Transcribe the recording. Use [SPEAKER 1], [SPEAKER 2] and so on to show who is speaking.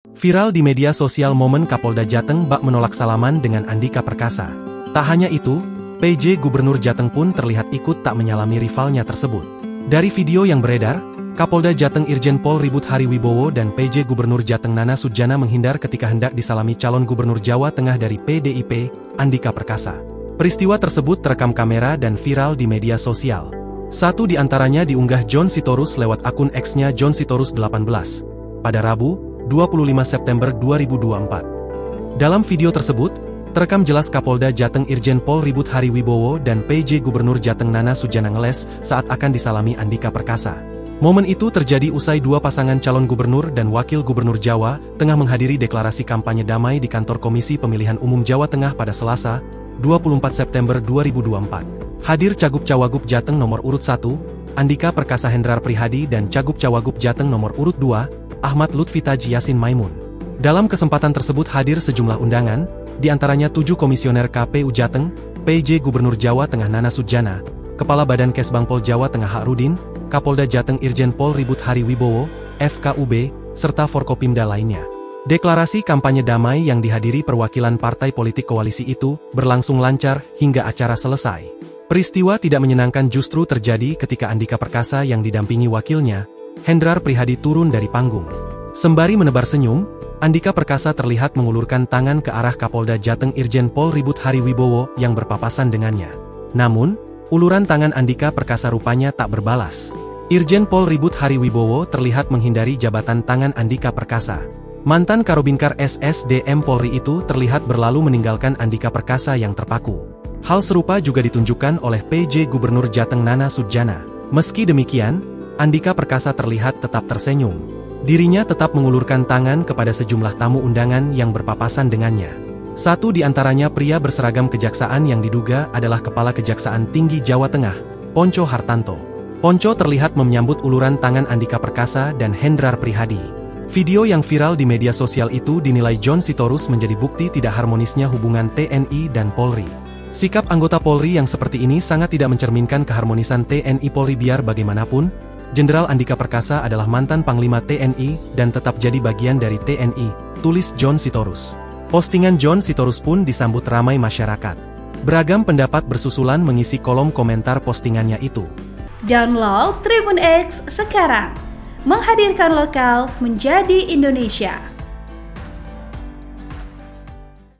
[SPEAKER 1] Viral di media sosial momen Kapolda Jateng bak menolak salaman dengan Andika Perkasa. Tak hanya itu, PJ Gubernur Jateng pun terlihat ikut tak menyalami rivalnya tersebut. Dari video yang beredar, Kapolda Jateng Irjen Pol Ribut Hariwibowo dan PJ Gubernur Jateng Nana Sujana menghindar ketika hendak disalami calon Gubernur Jawa Tengah dari PDIP, Andika Perkasa. Peristiwa tersebut terekam kamera dan viral di media sosial. Satu di antaranya diunggah John Sitorus lewat akun X-nya John Sitorus 18, pada Rabu, 25 September 2024. Dalam video tersebut, terekam jelas Kapolda Jateng Irjen Pol Ribut Hariwibowo dan PJ Gubernur Jateng Nana Sujana ngeles saat akan disalami Andika Perkasa. Momen itu terjadi usai dua pasangan calon gubernur dan wakil gubernur Jawa tengah menghadiri deklarasi kampanye damai di kantor Komisi Pemilihan Umum Jawa Tengah pada Selasa, 24 September 2024. Hadir Cagup-Cawagup Jateng nomor urut 1, Andika Perkasa Hendrar Prihadi dan Cagup-Cawagup Jateng nomor urut 2, Ahmad Lutfi Taji Yasin Maimun. Dalam kesempatan tersebut hadir sejumlah undangan, diantaranya 7 komisioner KPU Jateng, PJ Gubernur Jawa Tengah Nana Sujana, Kepala Badan Kesbangpol Jawa Tengah Hakrudin, Kapolda Jateng Irjen Pol Ribut Hariwibowo, FKUB, serta Forkopimda lainnya. Deklarasi kampanye damai yang dihadiri perwakilan partai politik koalisi itu berlangsung lancar hingga acara selesai. Peristiwa tidak menyenangkan justru terjadi ketika Andika Perkasa yang didampingi wakilnya, Hendrar Prihadi turun dari panggung. Sembari menebar senyum, Andika Perkasa terlihat mengulurkan tangan ke arah Kapolda Jateng Irjen Pol Ribut Hariwibowo yang berpapasan dengannya. Namun, uluran tangan Andika Perkasa rupanya tak berbalas. Irjen Pol Ribut Hariwibowo terlihat menghindari jabatan tangan Andika Perkasa. Mantan Karobinkar SSDM Polri itu terlihat berlalu meninggalkan Andika Perkasa yang terpaku. Hal serupa juga ditunjukkan oleh PJ Gubernur Jateng Nana Sujana. Meski demikian, Andika Perkasa terlihat tetap tersenyum. Dirinya tetap mengulurkan tangan kepada sejumlah tamu undangan yang berpapasan dengannya. Satu di antaranya pria berseragam kejaksaan yang diduga adalah Kepala Kejaksaan Tinggi Jawa Tengah, Ponco Hartanto. Ponco terlihat menyambut uluran tangan Andika Perkasa dan Hendrar Prihadi. Video yang viral di media sosial itu dinilai John Sitorus menjadi bukti tidak harmonisnya hubungan TNI dan Polri. Sikap anggota Polri yang seperti ini sangat tidak mencerminkan keharmonisan TNI Polri. Biar bagaimanapun, Jenderal Andika Perkasa adalah mantan Panglima TNI dan tetap jadi bagian dari TNI, tulis John Sitorus. Postingan John Sitorus pun disambut ramai masyarakat. Beragam pendapat bersusulan mengisi kolom komentar postingannya itu.
[SPEAKER 2] Download Tribun X sekarang, menghadirkan lokal menjadi Indonesia.